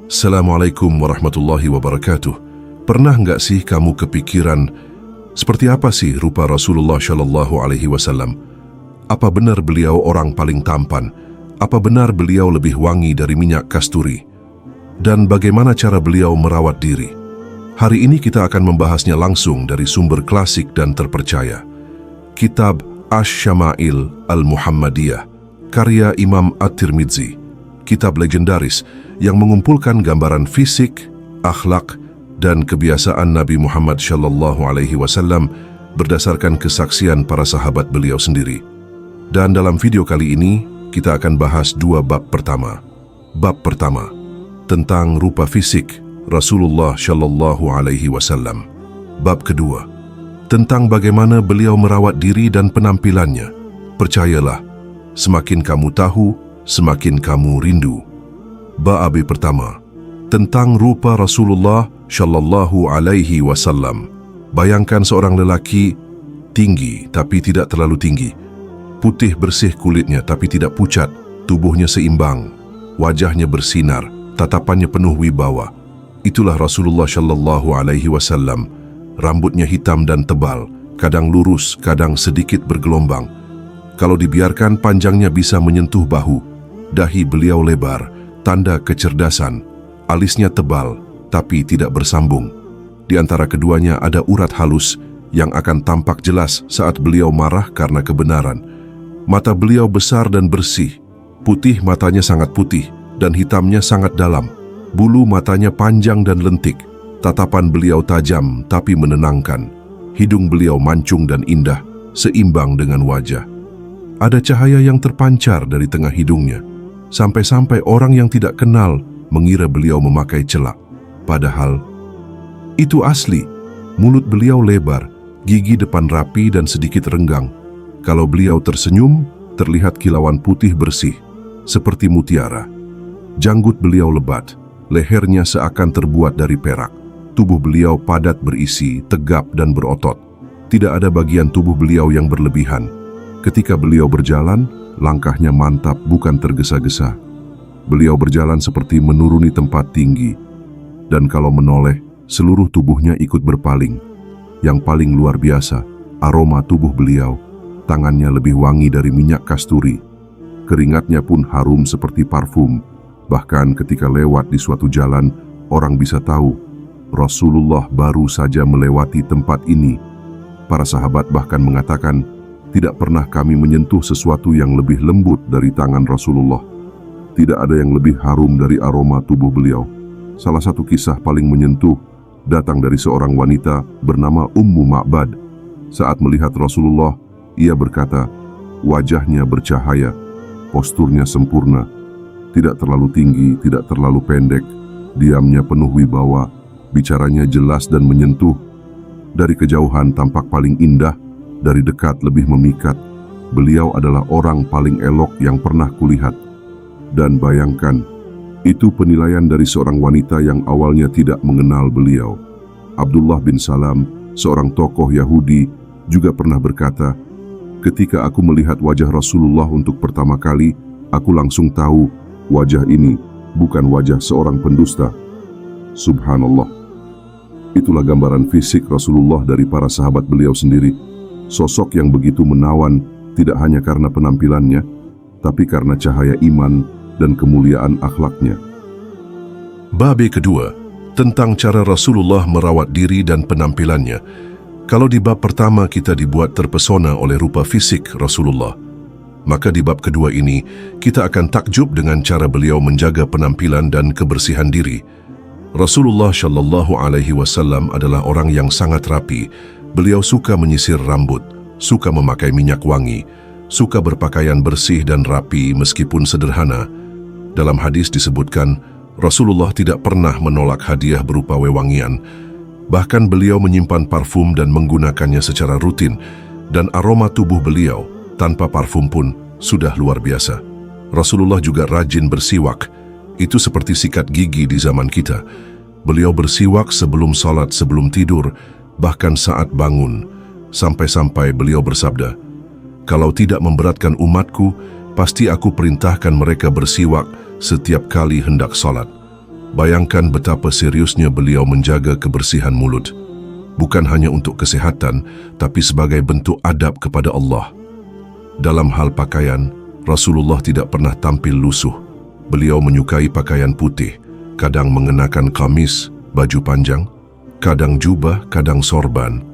Assalamualaikum warahmatullahi wabarakatuh. Pernah nggak sih kamu kepikiran seperti apa sih rupa Rasulullah Shallallahu Alaihi Wasallam? Apa benar beliau orang paling tampan? Apa benar beliau lebih wangi dari minyak kasturi? Dan bagaimana cara beliau merawat diri? Hari ini kita akan membahasnya langsung dari sumber klasik dan terpercaya. Kitab Asy-Syama'il Al-Muhammadiyah, karya Imam At-Tirmidzi. Kitab legendaris yang mengumpulkan gambaran fisik, akhlak, dan kebiasaan Nabi Muhammad Shallallahu Alaihi Wasallam berdasarkan kesaksian para sahabat beliau sendiri. Dan dalam video kali ini, kita akan bahas dua bab pertama. Bab pertama, tentang rupa fisik Rasulullah Shallallahu Alaihi Wasallam. Bab kedua, tentang bagaimana beliau merawat diri dan penampilannya. Percayalah, semakin kamu tahu, semakin kamu rindu. Bab pertama, tentang rupa Rasulullah Shallallahu Alaihi Wasallam. Bayangkan seorang lelaki tinggi tapi tidak terlalu tinggi, putih bersih kulitnya tapi tidak pucat, tubuhnya seimbang, wajahnya bersinar, tatapannya penuh wibawa. Itulah Rasulullah Shallallahu Alaihi Wasallam. Rambutnya hitam dan tebal, kadang lurus, kadang sedikit bergelombang. Kalau dibiarkan, panjangnya bisa menyentuh bahu. Dahi beliau lebar, tanda kecerdasan. Alisnya tebal, tapi tidak bersambung. Di antara keduanya ada urat halus yang akan tampak jelas saat beliau marah karena kebenaran. Mata beliau besar dan bersih. Putih matanya sangat putih dan hitamnya sangat dalam. Bulu matanya panjang dan lentik. Tatapan beliau tajam tapi menenangkan. Hidung beliau mancung dan indah, seimbang dengan wajah. Ada cahaya yang terpancar dari tengah hidungnya. Sampai-sampai orang yang tidak kenal mengira beliau memakai celak. Padahal itu asli. Mulut beliau lebar, gigi depan rapi dan sedikit renggang. Kalau beliau tersenyum, terlihat kilauan putih bersih, seperti mutiara. Janggut beliau lebat, lehernya seakan terbuat dari perak. Tubuh beliau padat berisi, tegap dan berotot. Tidak ada bagian tubuh beliau yang berlebihan. Ketika beliau berjalan, langkahnya mantap, bukan tergesa-gesa. Beliau berjalan seperti menuruni tempat tinggi. Dan kalau menoleh, seluruh tubuhnya ikut berpaling. Yang paling luar biasa, aroma tubuh beliau. Tangannya lebih wangi dari minyak kasturi. Keringatnya pun harum seperti parfum. Bahkan ketika lewat di suatu jalan, orang bisa tahu Rasulullah baru saja melewati tempat ini. Para sahabat bahkan mengatakan, tidak pernah kami menyentuh sesuatu yang lebih lembut dari tangan Rasulullah. Tidak ada yang lebih harum dari aroma tubuh beliau. Salah satu kisah paling menyentuh datang dari seorang wanita bernama Ummu Ma'bad. Saat melihat Rasulullah, ia berkata, wajahnya bercahaya, posturnya sempurna, tidak terlalu tinggi, tidak terlalu pendek, diamnya penuh wibawa, bicaranya jelas dan menyentuh. Dari kejauhan tampak paling indah, dari dekat lebih memikat. Beliau adalah orang paling elok yang pernah kulihat. Dan bayangkan, itu penilaian dari seorang wanita yang awalnya tidak mengenal beliau. Abdullah bin Salam, seorang tokoh Yahudi, juga pernah berkata, ketika aku melihat wajah Rasulullah untuk pertama kali, aku langsung tahu wajah ini bukan wajah seorang pendusta. Subhanallah. Itulah gambaran fisik Rasulullah dari para sahabat beliau sendiri. Sosok yang begitu menawan tidak hanya karena penampilannya, tapi karena cahaya iman dan kemuliaan akhlaknya. Bab kedua, tentang cara Rasulullah merawat diri dan penampilannya. Kalau di bab pertama kita dibuat terpesona oleh rupa fisik Rasulullah, maka di bab kedua ini kita akan takjub dengan cara beliau menjaga penampilan dan kebersihan diri. Rasulullah Shallallahu Alaihi Wasallam adalah orang yang sangat rapi. Beliau suka menyisir rambut, suka memakai minyak wangi, suka berpakaian bersih dan rapi meskipun sederhana. Dalam hadis disebutkan, Rasulullah tidak pernah menolak hadiah berupa wewangian. Bahkan beliau menyimpan parfum dan menggunakannya secara rutin, dan aroma tubuh beliau tanpa parfum pun sudah luar biasa. Rasulullah juga rajin bersiwak. Itu seperti sikat gigi di zaman kita. Beliau bersiwak sebelum salat, sebelum tidur, bahkan saat bangun, sampai-sampai beliau bersabda, kalau tidak memberatkan umatku, pasti aku perintahkan mereka bersiwak setiap kali hendak salat. Bayangkan betapa seriusnya beliau menjaga kebersihan mulut, bukan hanya untuk kesehatan, tapi sebagai bentuk adab kepada Allah. Dalam hal pakaian, Rasulullah tidak pernah tampil lusuh. Beliau menyukai pakaian putih, kadang mengenakan kamis, baju panjang, kadang jubah, kadang sorban.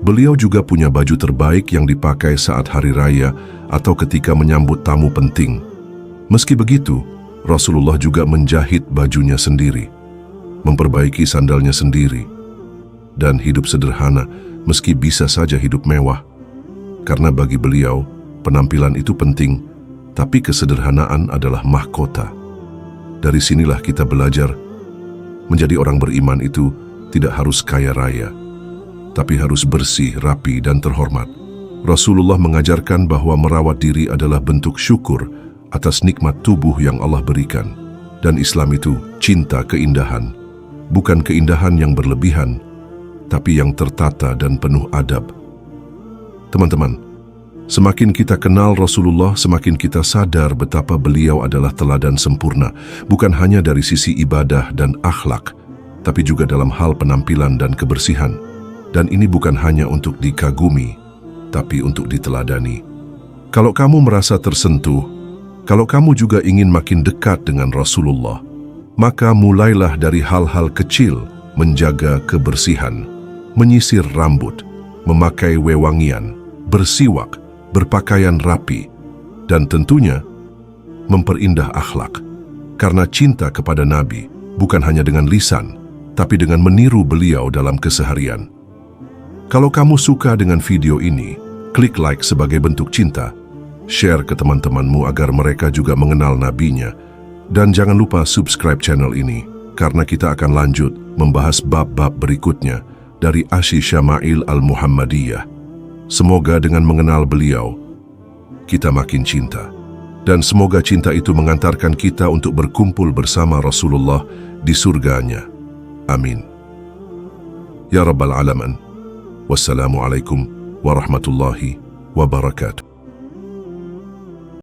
Beliau juga punya baju terbaik yang dipakai saat hari raya atau ketika menyambut tamu penting. Meski begitu, Rasulullah juga menjahit bajunya sendiri, memperbaiki sandalnya sendiri, dan hidup sederhana meski bisa saja hidup mewah. Karena bagi beliau, penampilan itu penting, tapi kesederhanaan adalah mahkota. Dari sinilah kita belajar, menjadi orang beriman itu tidak harus kaya raya, tapi harus bersih, rapi, dan terhormat. Rasulullah mengajarkan bahwa merawat diri adalah bentuk syukur atas nikmat tubuh yang Allah berikan. Dan Islam itu cinta keindahan, bukan keindahan yang berlebihan, tapi yang tertata dan penuh adab. Teman-teman, semakin kita kenal Rasulullah, semakin kita sadar betapa beliau adalah teladan sempurna, bukan hanya dari sisi ibadah dan akhlak, tapi juga dalam hal penampilan dan kebersihan. Dan ini bukan hanya untuk dikagumi, tapi untuk diteladani. Kalau kamu merasa tersentuh, kalau kamu juga ingin makin dekat dengan Rasulullah, maka mulailah dari hal-hal kecil, menjaga kebersihan, menyisir rambut, memakai wewangian, bersiwak, berpakaian rapi, dan tentunya memperindah akhlak. Karena cinta kepada Nabi bukan hanya dengan lisan, tapi dengan meniru beliau dalam keseharian. Kalau kamu suka dengan video ini, klik like sebagai bentuk cinta, share ke teman-temanmu agar mereka juga mengenal nabinya, dan jangan lupa subscribe channel ini, karena kita akan lanjut membahas bab-bab berikutnya dari Asy-Syama'il Al-Muhammadiyah. Semoga dengan mengenal beliau, kita makin cinta. Dan semoga cinta itu mengantarkan kita untuk berkumpul bersama Rasulullah di surganya. Amin. Ya Rabbal Alamin. Wassalamualaikum warahmatullahi wabarakatuh.